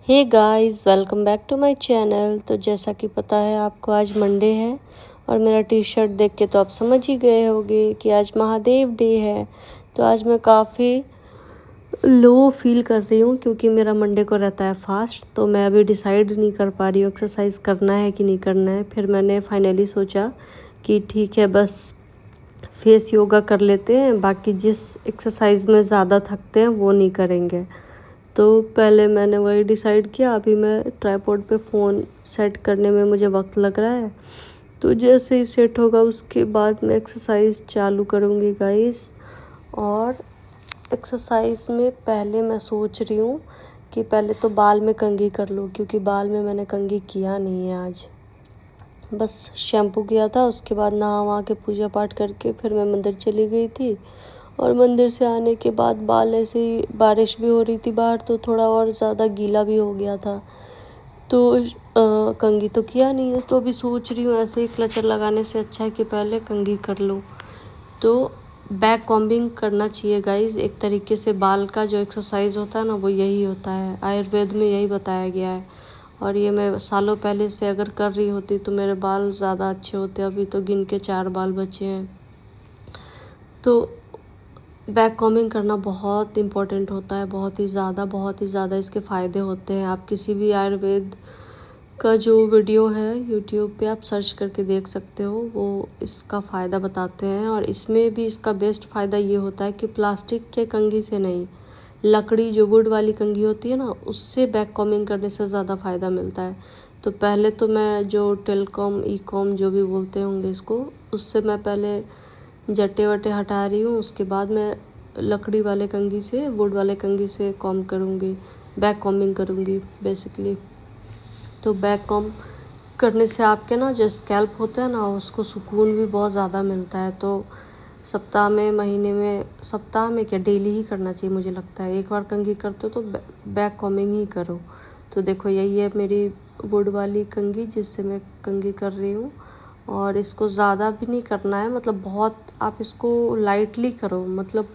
Hey guys, welcome back to my channel. तो जैसा कि पता है आपको, आज मंडे है और मेरा टी शर्ट देख के तो आप समझ ही गए होंगे कि आज महादेव डे है। तो आज मैं काफ़ी लो फील कर रही हूँ क्योंकि मेरा मंडे को रहता है फास्ट। तो मैं अभी डिसाइड नहीं कर पा रही हूँ एक्सरसाइज करना है कि नहीं करना है। फिर मैंने फाइनली सोचा कि ठीक है, बस फेस योगा कर लेते हैं, बाकी जिस एक्सरसाइज में ज़्यादा थकते हैं वो नहीं करेंगे। तो पहले मैंने वही डिसाइड किया। अभी मैं ट्राइपॉड पे फ़ोन सेट करने में मुझे वक्त लग रहा है, तो जैसे ही सेट होगा उसके बाद मैं एक्सरसाइज चालू करूँगी गाइस। और एक्सरसाइज में पहले मैं सोच रही हूँ कि पहले तो बाल में कंघी कर लूँ, क्योंकि बाल में मैंने कंघी किया नहीं है आज। बस शैम्पू किया था, उसके बाद नहा वहा के पूजा पाठ करके फिर मैं मंदिर चली गई थी। और मंदिर से आने के बाद बाल ऐसे ही, बारिश भी हो रही थी बाहर तो थोड़ा और ज़्यादा गीला भी हो गया था, तो कंघी तो किया नहीं है। तो अभी सोच रही हूँ ऐसे ही क्लचर लगाने से अच्छा है कि पहले कंघी कर लूँ। तो बैक कॉम्बिंग करना चाहिए गाइज। एक तरीके से बाल का जो एक्सरसाइज होता है ना, वो यही होता है, आयुर्वेद में यही बताया गया है। और ये मैं सालों पहले से अगर कर रही होती तो मेरे बाल ज़्यादा अच्छे होते। अभी तो गिन के 4 बाल बचे हैं। तो बैक कॉम्बिंग करना बहुत इम्पोर्टेंट होता है, बहुत ही ज़्यादा इसके फ़ायदे होते हैं। आप किसी भी आयुर्वेद का जो वीडियो है यूट्यूब पे आप सर्च करके देख सकते हो, वो इसका फ़ायदा बताते हैं। और इसमें भी इसका बेस्ट फ़ायदा ये होता है कि प्लास्टिक के कंघी से नहीं, लकड़ी जो वुड वाली कंघी होती है ना, उससे बैक कॉम्बिंग करने से ज़्यादा फ़ायदा मिलता है। तो पहले तो मैं जो टेलकॉम ई कॉम जो भी बोलते होंगे इसको, उससे मैं पहले जट्टे वट्टे हटा रही हूँ। उसके बाद मैं लकड़ी वाले कंघी से, वुड वाले कंघी से कॉम्ब करूँगी, बैक कॉम्बिंग करूँगी बेसिकली। तो बैक कॉम्ब करने से आपके ना जो स्कैल्प होता है ना, उसको सुकून भी बहुत ज़्यादा मिलता है। तो सप्ताह में, महीने में, सप्ताह में क्या, डेली ही करना चाहिए मुझे लगता है। एक बार कंघी करते हो तो बैक कॉम्बिंग ही करो। तो देखो, यही है मेरी वुड वाली कंघी जिससे मैं कंघी कर रही हूँ। और इसको ज़्यादा भी नहीं करना है, मतलब बहुत आप इसको लाइटली करो, मतलब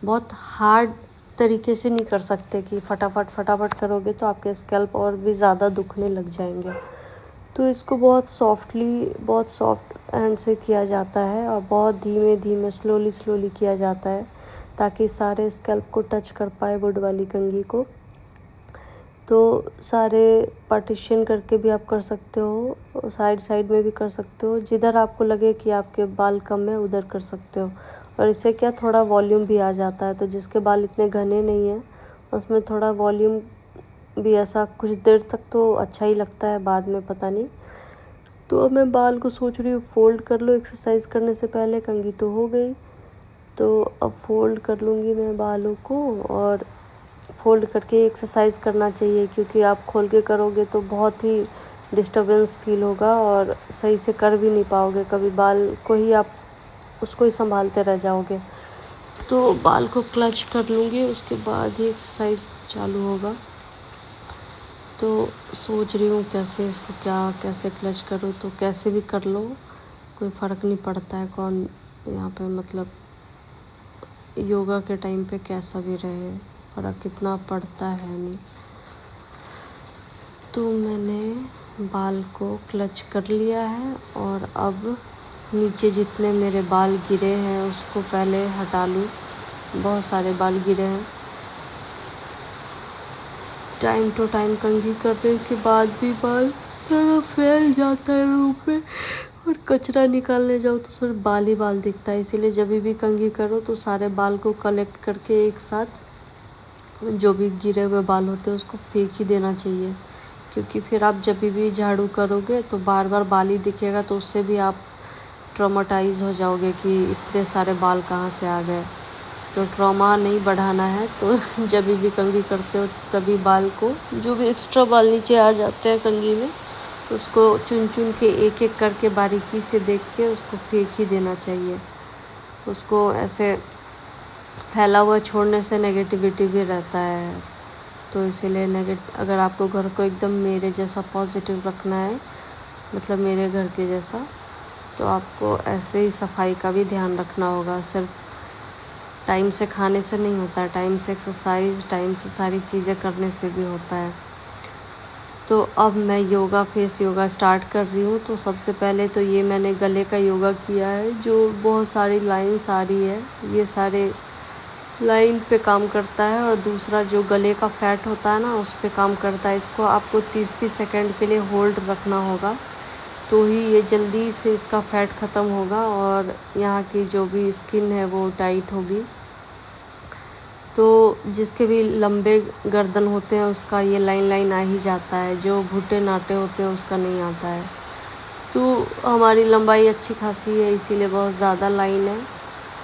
बहुत हार्ड तरीके से नहीं कर सकते कि फटाफट करोगे तो आपके स्कैल्प और भी ज़्यादा दुखने लग जाएंगे। तो इसको बहुत सॉफ्टली, बहुत सॉफ्ट हैंड से किया जाता है और बहुत धीमे धीमे स्लोली किया जाता है, ताकि सारे स्कैल्प को टच कर पाए वुड वाली कंघी को। तो सारे पार्टीशन करके भी आप कर सकते हो, साइड में भी कर सकते हो, जिधर आपको लगे कि आपके बाल कम है उधर कर सकते हो। और इससे क्या, थोड़ा वॉल्यूम भी आ जाता है। तो जिसके बाल इतने घने नहीं हैं उसमें थोड़ा वॉल्यूम भी, ऐसा कुछ देर तक तो अच्छा ही लगता है, बाद में पता नहीं। तो अब मैं बाल को सोच रही हूँ फोल्ड कर लो एक्सरसाइज करने से पहले। कंघी तो हो गई, तो अब फोल्ड कर लूँगी मैं बालों को। और फोल्ड करके एक्सरसाइज करना चाहिए, क्योंकि आप खोल के करोगे तो बहुत ही डिस्टर्बेंस फील होगा और सही से कर भी नहीं पाओगे। कभी बाल को ही आप उसको ही संभालते रह जाओगे। तो बाल को क्लच कर लूँगी, उसके बाद ही एक्सरसाइज चालू होगा। तो सोच रही हूँ कैसे इसको, कैसे क्लच करूँ। तो कैसे भी कर लो, कोई फ़र्क नहीं पड़ता है कौन यहाँ पे, मतलब योगा के टाइम पे कैसा भी रहे, फ़र्क कितना पड़ता है नहीं। तो मैंने बाल को क्लच कर लिया है और अब नीचे जितने मेरे बाल गिरे हैं उसको पहले हटा लूँ। बहुत सारे बाल गिरे हैं। टाइम टू टाइम कंघी करने के बाद भी बाल सारा फैल जाता है रूम में, और कचरा निकालने जाओ तो सिर्फ बाल ही बाल दिखता है। इसीलिए जब भी कंघी करो तो सारे बाल को कलेक्ट करके एक साथ, जो भी गिरे हुए बाल होते हैं उसको फेंक ही देना चाहिए। क्योंकि फिर आप जब भी झाड़ू करोगे तो बार बार बाल ही दिखेगा, तो उससे भी आप ट्रॉमाटाइज़ हो जाओगे कि इतने सारे बाल कहाँ से आ गए। तो ट्रॉमा नहीं बढ़ाना है, तो जब भी कंघी करते हो तभी बाल को, जो भी एक्स्ट्रा बाल नीचे आ जाते हैं कंघी में, उसको चुन चुन के एक एक करके बारीकी से देख के उसको फेंक ही देना चाहिए। उसको ऐसे फैला हुआ छोड़ने से नेगेटिविटी भी रहता है। तो इसीलिए अगर आपको घर को एकदम मेरे जैसा पॉजिटिव रखना है, मतलब मेरे घर के जैसा, तो आपको ऐसे ही सफाई का भी ध्यान रखना होगा। सिर्फ टाइम से खाने से नहीं होता है, टाइम से एक्सरसाइज, टाइम से सारी चीज़ें करने से भी होता है। तो अब मैं योगा फेस योगा स्टार्ट कर रही हूँ। तो सबसे पहले तो ये मैंने गले का योगा किया है, जो बहुत सारी लाइंस आ रही है, ये सारे लाइन पे काम करता है। और दूसरा जो गले का फैट होता है ना, उस पे काम करता है। इसको आपको 30-30 सेकेंड के लिए होल्ड रखना होगा, तो ही ये जल्दी से इसका फैट ख़त्म होगा और यहाँ की जो भी स्किन है वो टाइट होगी। तो जिसके भी लंबे गर्दन होते हैं उसका ये लाइन आ ही जाता है, जो भुट्टे नाटे होते हैं उसका नहीं आता है। तो हमारी लंबाई अच्छी खासी है, इसीलिए बहुत ज़्यादा लाइन है,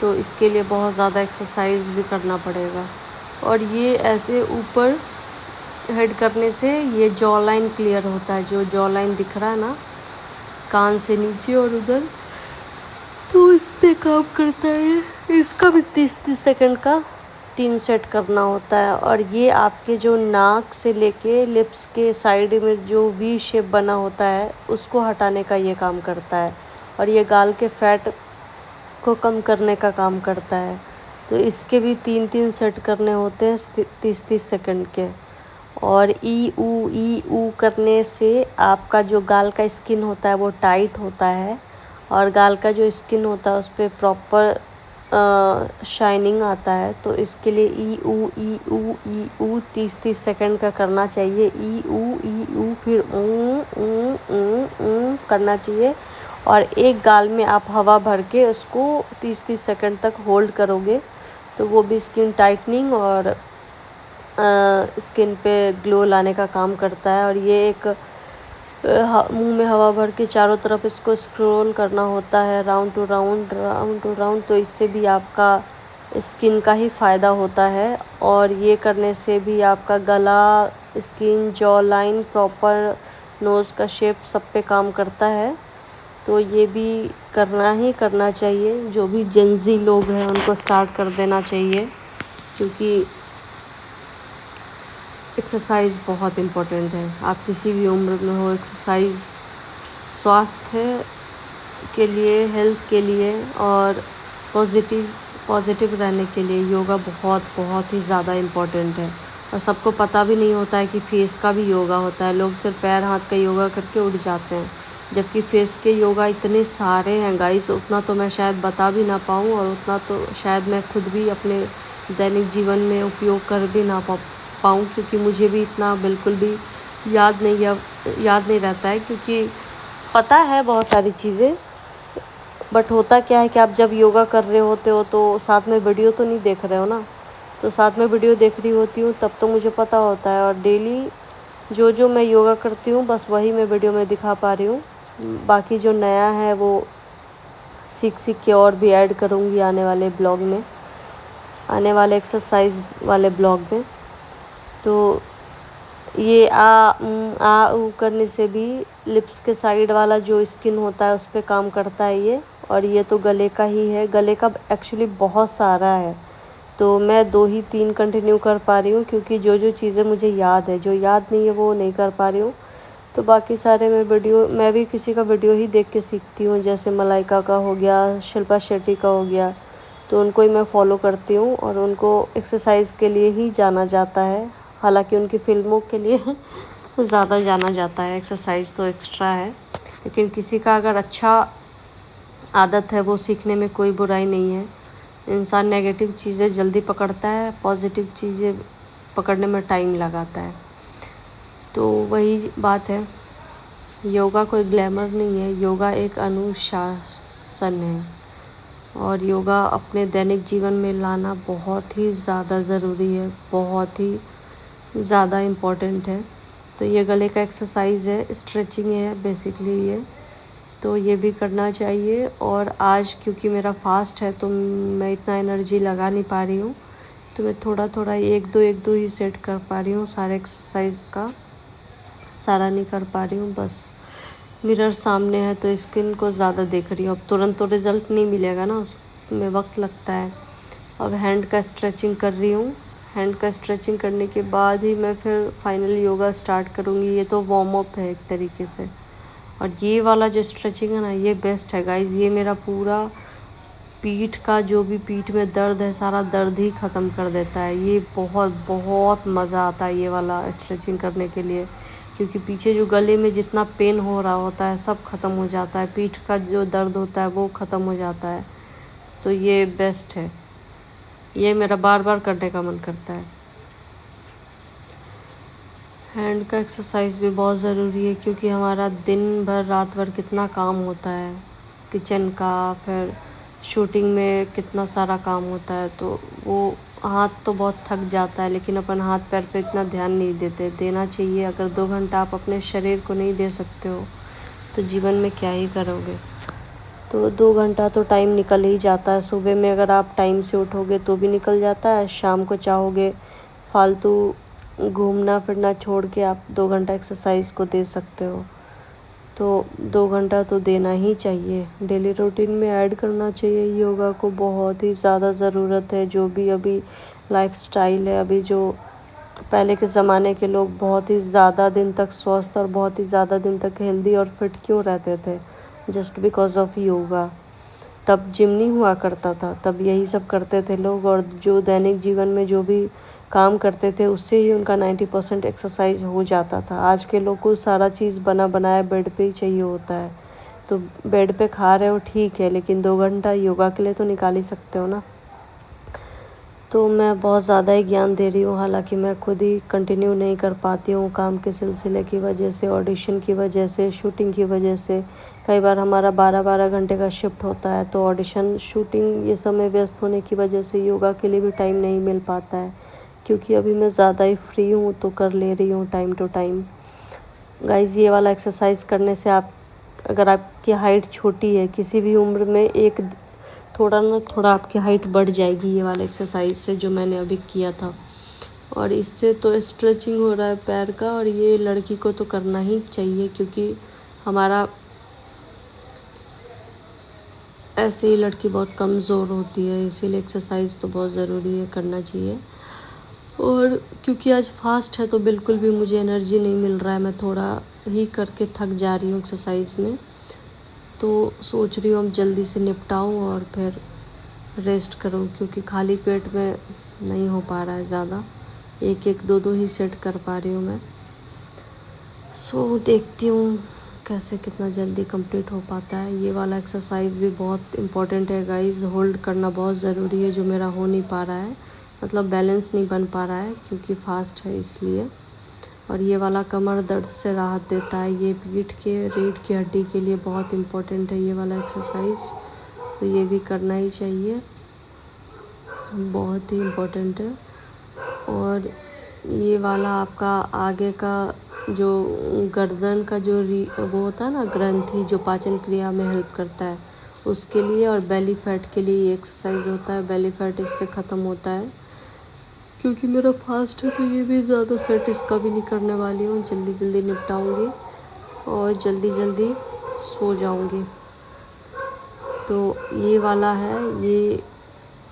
तो इसके लिए बहुत ज़्यादा एक्सरसाइज भी करना पड़ेगा। और ये ऐसे ऊपर हेड करने से ये जॉ लाइन क्लियर होता है, जो जॉ लाइन दिख रहा है ना कान से नीचे और उधर, तो इस पे काम करता है। इसका भी 30-30 सेकंड का 3 सेट करना होता है। और ये आपके जो नाक से लेके लिप्स के साइड में जो वी शेप बना होता है उसको हटाने का ये काम करता है, और ये गाल के फैट को कम करने का काम करता है। तो इसके भी 3-3 सेट करने होते हैं 30-30 सेकंड के। और ई ऊ करने से आपका जो गाल का स्किन होता है वो टाइट होता है, और गाल का जो स्किन होता है उस पर प्रॉपर शाइनिंग आता है। तो इसके लिए ई ऊ 30-30 सेकंड का करना चाहिए। ई ऊ फिर ऊ करना चाहिए। और एक गाल में आप हवा भर के उसको 30-30 सेकंड तक होल्ड करोगे, तो वो भी स्किन टाइटनिंग और स्किन पे ग्लो लाने का काम करता है। और ये एक मुंह में हवा भर के चारों तरफ इसको स्क्रॉल करना होता है, राउंड टू राउंड, तो इससे भी आपका स्किन का ही फ़ायदा होता है। और ये करने से भी आपका गला, skin, jaw line, proper nose का शेप सब पे काम करता है। तो ये भी करना चाहिए। जो भी जेंजी लोग हैं उनको स्टार्ट कर देना चाहिए, क्योंकि एक्सरसाइज बहुत इम्पोर्टेंट है। आप किसी भी उम्र में हो, एक्सरसाइज स्वास्थ्य के लिए, हेल्थ के लिए और पॉजिटिव रहने के लिए योगा बहुत ही ज़्यादा इम्पोर्टेंट है। और सबको पता भी नहीं होता है कि फेस का भी योगा होता है। लोग सिर्फ पैर हाथ का योगा करके उठ जाते हैं, जबकि फेस के योगा इतने सारे हैं गाइस, उतना तो मैं शायद बता भी ना पाऊँ, और उतना तो शायद मैं खुद भी अपने दैनिक जीवन में उपयोग कर भी ना पाऊँ, क्योंकि मुझे भी इतना बिल्कुल भी याद नहीं रहता है। क्योंकि पता है बहुत सारी चीज़ें, बट होता क्या है कि आप जब योगा कर रहे होते हो तो साथ में वीडियो तो नहीं देख रहे हो ना। तो साथ में वीडियो देख रही होती हूँ तब तो मुझे पता होता है, और डेली जो मैं योगा करती हूँ बस वही मैं वीडियो में दिखा पा रही हूँ। बाकी जो नया है वो सीख के और भी ऐड करूँगी आने वाले ब्लॉग में, आने वाले एक्सरसाइज वाले ब्लॉग में। तो ये आ ऊ करने से भी लिप्स के साइड वाला जो स्किन होता है उस पर काम करता है ये। और ये तो गले का ही है, गले का एक्चुअली बहुत सारा है, तो मैं 2 ही 3 कंटिन्यू कर पा रही हूँ, क्योंकि जो चीज़ें मुझे याद है, जो याद नहीं है वो नहीं कर पा रही हूँ। तो बाकी सारे मैं भी किसी का वीडियो ही देख के सीखती हूँ, जैसे मलाइका का हो गया, शिल्पा शेट्टी का हो गया, तो उनको ही मैं फॉलो करती हूँ। और उनको एक्सरसाइज के लिए ही जाना जाता है, हालांकि उनकी फिल्मों के लिए ज़्यादा जाना जाता है, एक्सरसाइज तो एक्स्ट्रा है। लेकिन किसी का अगर अच्छा आदत है वो सीखने में कोई बुराई नहीं है। इंसान नेगेटिव चीज़ें जल्दी पकड़ता है, पॉजिटिव चीज़ें पकड़ने में टाइम लगाता है। तो वही बात है, योगा कोई ग्लैमर नहीं है, योगा एक अनुशासन है। और योगा अपने दैनिक जीवन में लाना बहुत ही ज़्यादा ज़रूरी है, बहुत ही ज़्यादा इम्पोर्टेंट है। तो ये गले का एक्सरसाइज है, स्ट्रेचिंग है बेसिकली ये, तो ये भी करना चाहिए। और आज क्योंकि मेरा फास्ट है तो मैं इतना एनर्जी लगा नहीं पा रही हूँ, तो मैं थोड़ा एक दो ही सेट कर पा रही हूँ। सारे एक्सरसाइज का सारा नहीं कर पा रही हूँ, बस मिरर सामने है तो स्किन को ज़्यादा देख रही हूँ। अब तुरंत तो रिज़ल्ट नहीं मिलेगा ना, उसमें वक्त लगता है। अब हैंड का स्ट्रेचिंग कर रही हूँ, हैंड का स्ट्रेचिंग करने के बाद ही मैं फिर फाइनल योगा स्टार्ट करूँगी। ये तो वार्म अप है एक तरीके से, और ये वाला जो स्ट्रेचिंग है ना ये बेस्ट है गाइज। ये मेरा पूरा पीठ का जो भी पीठ में दर्द है सारा दर्द ही ख़त्म कर देता है। ये बहुत मज़ा आता है ये वाला स्ट्रेचिंग करने के लिए। क्योंकि पीछे जो गले में जितना पेन हो रहा होता है सब ख़त्म हो जाता है, पीठ का जो दर्द होता है वो ख़त्म हो जाता है। तो ये बेस्ट है, ये मेरा बार बार करने का मन करता है। हैंड का एक्सरसाइज भी बहुत ज़रूरी है, क्योंकि हमारा दिन भर रात भर कितना काम होता है, किचन का, फिर शूटिंग में कितना सारा काम होता है, तो वो हाथ तो बहुत थक जाता है, लेकिन अपन हाथ पैर पे इतना ध्यान नहीं देते। देना चाहिए। अगर 2 घंटा आप अपने शरीर को नहीं दे सकते हो तो जीवन में क्या ही करोगे। तो 2 घंटा तो टाइम निकल ही जाता है। सुबह में अगर आप टाइम से उठोगे तो भी निकल जाता है, शाम को चाहोगे फालतू घूमना फिरना छोड़ के आप 2 घंटा एक्सरसाइज को दे सकते हो। तो 2 घंटा तो देना ही चाहिए, डेली रूटीन में ऐड करना चाहिए। योगा को बहुत ही ज़्यादा ज़रूरत है। जो भी अभी लाइफस्टाइल है, अभी जो पहले के ज़माने के लोग बहुत ही ज़्यादा दिन तक स्वस्थ और बहुत ही ज़्यादा दिन तक हेल्दी और फिट क्यों रहते थे? Just because of yoga. तब जिम नहीं हुआ करता था, तब यही सब करते थे लोग, और जो दैनिक जीवन में जो भी काम करते थे उससे ही उनका 90% एक्सरसाइज हो जाता था। आज के लोग को सारा चीज़ बना बनाया बेड पे ही चाहिए होता है। तो बेड पे खा रहे हो ठीक है, लेकिन 2 घंटा योगा के लिए तो निकाल ही सकते हो ना। तो मैं बहुत ज़्यादा ही ज्ञान दे रही हूँ, हालांकि मैं खुद ही कंटिन्यू नहीं कर पाती हूँ, काम के सिलसिले की वजह से, ऑडिशन की वजह से, शूटिंग की वजह से। कई बार हमारा 12-12 घंटे का शिफ्ट होता है, तो ऑडिशन, शूटिंग, ये सब में व्यस्त होने की वजह से योगा के लिए भी टाइम नहीं मिल पाता है। क्योंकि अभी मैं ज़्यादा ही फ्री हूँ तो कर ले रही हूँ टाइम टू टाइम। गाइज़, ये वाला एक्सरसाइज करने से आप, अगर आपकी हाइट छोटी है, किसी भी उम्र में एक थोड़ा ना थोड़ा आपकी हाइट बढ़ जाएगी ये वाला एक्सरसाइज से, जो मैंने अभी किया था। और इससे तो स्ट्रेचिंग हो रहा है पैर का, और ये लड़की को तो करना ही चाहिए, क्योंकि हमारा ऐसे ही लड़की बहुत कमज़ोर होती है, इसीलिए एक्सरसाइज तो बहुत ज़रूरी है, करना चाहिए। और क्योंकि आज फास्ट है तो बिल्कुल भी मुझे एनर्जी नहीं मिल रहा है, मैं थोड़ा ही करके थक जा रही हूँ एक्सरसाइज में। तो सोच रही हूँ अब जल्दी से निपटाऊँ और फिर रेस्ट करूँ, क्योंकि खाली पेट में नहीं हो पा रहा है ज़्यादा, एक एक दो ही सेट कर पा रही हूँ मैं। सो देखती हूँ कैसे कितना जल्दी कंप्लीट हो पाता है। ये वाला एक्सरसाइज भी बहुत इम्पोर्टेंट है गाइस, होल्ड करना बहुत ज़रूरी है, जो मेरा हो नहीं पा रहा है, मतलब बैलेंस नहीं बन पा रहा है क्योंकि फास्ट है इसलिए। और ये वाला कमर दर्द से राहत देता है, ये पीठ के रीढ़ की हड्डी के लिए बहुत इम्पोर्टेंट है ये वाला एक्सरसाइज, तो ये भी करना ही चाहिए, बहुत ही इम्पोर्टेंट है। और ये वाला आपका आगे का जो गर्दन का जो वो होता है ना, ग्रंथि, जो पाचन क्रिया में हेल्प करता है, उसके लिए, और बेली फैट के लिए ये एक्सरसाइज होता है। बेली फैट इससे ख़त्म होता है। क्योंकि मेरा फास्ट है तो ये भी ज़्यादा सेट इसका भी नहीं करने वाली हूँ, जल्दी जल्दी निपटाऊँगी और जल्दी जल्दी सो जाऊँगी। तो ये वाला है, ये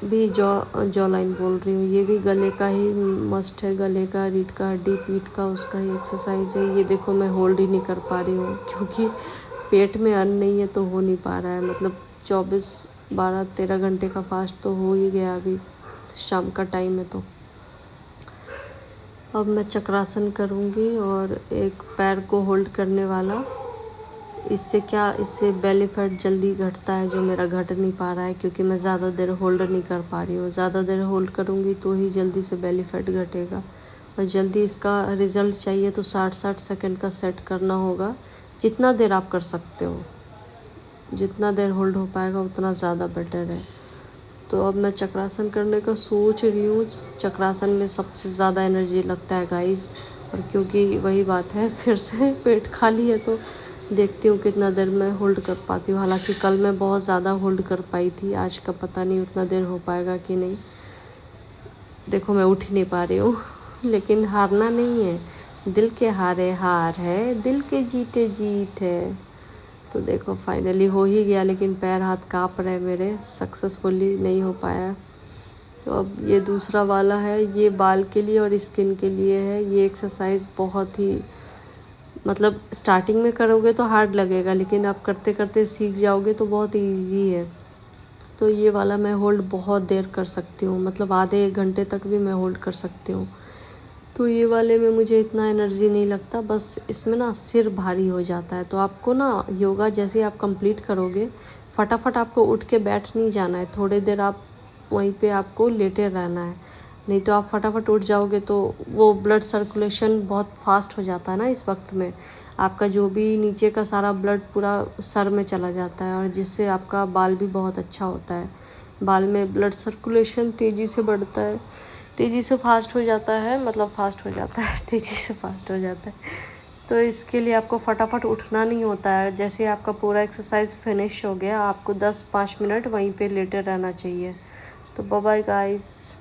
भी जॉ लाइन बोल रही हूँ, ये भी गले का ही मस्ट है, गले का, रीढ़ का हड्डी, पीठ का, उसका ही एक्सरसाइज है। ये देखो मैं होल्ड ही नहीं कर पा रही हूँ, क्योंकि पेट में अन्न नहीं है तो हो नहीं पा रहा है। मतलब 12-13 घंटे का फास्ट तो हो ही गया, अभी शाम का टाइम है। तो अब मैं चक्रासन करूँगी, और एक पैर को होल्ड करने वाला। इससे क्या, इससे बेली फैट जल्दी घटता है, जो मेरा घट नहीं पा रहा है, क्योंकि मैं ज़्यादा देर होल्ड नहीं कर पा रही हूँ। ज़्यादा देर होल्ड करूँगी तो ही जल्दी से बेली फैट घटेगा, और जल्दी इसका रिज़ल्ट चाहिए तो 60-60 सेकंड का सेट करना होगा। जितना देर आप कर सकते हो, जितना देर होल्ड हो पाएगा उतना ज़्यादा बेटर है। तो अब मैं चक्रासन करने का सोच रही हूँ। चक्रासन में सबसे ज़्यादा एनर्जी लगता है गाइस, और क्योंकि वही बात है, फिर से पेट खाली है तो देखती हूँ कितना देर मैं होल्ड कर पाती हूँ। हालांकि कल मैं बहुत ज़्यादा होल्ड कर पाई थी, आज का पता नहीं उतना देर हो पाएगा कि नहीं। देखो मैं उठ ही नहीं पा रही हूँ लेकिन हारना नहीं है, दिल के हारे हार है, दिल के जीते जीत है। तो देखो फाइनली हो ही गया, लेकिन पैर हाथ काँप रहे मेरे, सक्सेसफुली नहीं हो पाया। तो अब ये दूसरा वाला है, ये बाल के लिए और स्किन के लिए है। ये एक्सरसाइज बहुत ही, मतलब स्टार्टिंग में करोगे तो हार्ड लगेगा, लेकिन आप करते करते सीख जाओगे तो बहुत इजी है। तो ये वाला मैं होल्ड बहुत देर कर सकती हूँ, मतलब आधे 1 घंटे तक भी मैं होल्ड कर सकती हूँ। तो ये वाले में मुझे इतना एनर्जी नहीं लगता, बस इसमें ना सिर भारी हो जाता है। तो आपको ना योगा जैसे आप कंप्लीट करोगे, फटाफट आपको उठ के बैठ नहीं जाना है, थोड़ी देर आप वहीं पे आपको लेटे रहना है। नहीं तो आप फटाफट उठ जाओगे तो वो ब्लड सर्कुलेशन बहुत फास्ट हो जाता है ना इस वक्त में, आपका जो भी नीचे का सारा ब्लड पूरा सर में चला जाता है, और जिससे आपका बाल भी बहुत अच्छा होता है। बाल में ब्लड सर्कुलेशन तेज़ी से बढ़ता है, तेज़ी से फास्ट हो जाता है, मतलब फास्ट हो जाता है तेज़ी से फास्ट हो जाता है। तो इसके लिए आपको फटाफट उठना नहीं होता है। जैसे आपका पूरा एक्सरसाइज फिनिश हो गया, आपको 10-5 मिनट वहीं पे लेटे रहना चाहिए। तो बाय बाय गाइस।